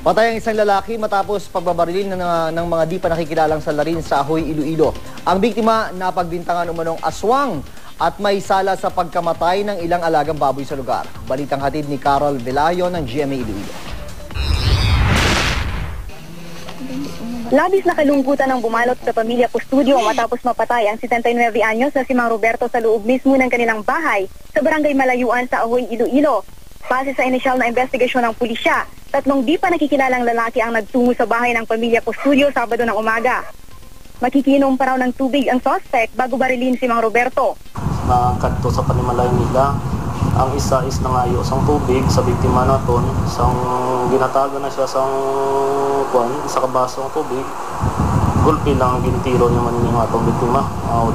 Patay ang isang lalaki matapos pagbabarilin ng mga di pa nakikilalang salarin sa Ahoy, Iloilo. Ang biktima napagbintangan umanong aswang at may sala sa pagkamatay ng ilang alagang baboy sa lugar. Balitang hatid ni Carol Velayo ng GMA Iloilo. Labis na kalungkutan ang bumalot sa pamilya Custodio matapos mapatay ang 79 anyos na si Mang Roberto sa loob mismo ng kanilang bahay sa barangay Malayuan sa Ahoy, Iloilo. Base sa inisyal na investigasyon ng pulisya, 3 di pa nakikilalang lalaki ang nagtungo sa bahay ng pamilya Custodio Sabado ng umaga. Makikinom pa raw ng tubig ang suspect bago barilin si Mang Roberto. Nakadto sa panimalay nila. Ang isa is nangayo sang tubig sa biktima naton, sang ginatago na siya sang isa ka baso ng tubig. Gulpi lang ginitiro niya man yung atong biktima.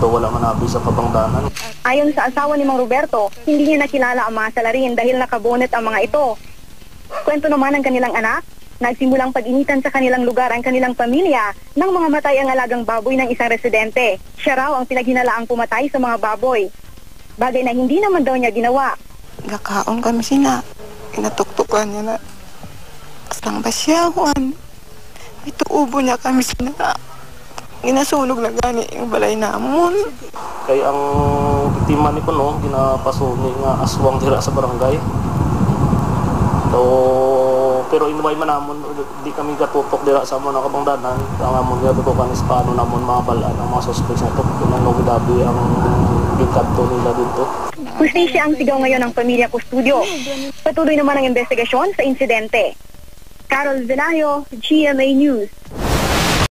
Daw wala man abi sa pabangdanan. Ayon sa asawa ni Mang Roberto, hindi niya nakilala ang mga salarin dahil nakabonet ang mga ito. Kwento naman ng kanilang anak, nagsimulang pag-initan sa kanilang lugar ang kanilang pamilya nang mga matay ang alagang baboy ng isang residente. Siya raw ang pinaghinalaang pumatay sa mga baboy. Bagay na hindi naman daw niya ginawa. Nakaon kami sina. Inatuktukan niya na. Kasang basyawan. Ituubo niya kami sina. Ginasunog na gani yung balay namon. Kaya ang biktima ni Kuno, ginapasuni nga aswang dira sa barangay. Pero inuway man namon, di kami katutok dira sa mga kabangdanan. Ang amon nga tutukan is paano namon mga balaan ang mga suspects na ito. Kung ano gidabi ang bigkadto nila dito. Hustisya ang sigaw ngayon ng pamilya Custodio. Patuloy naman ang investigasyon sa insidente. Carol Velayo, GMA News.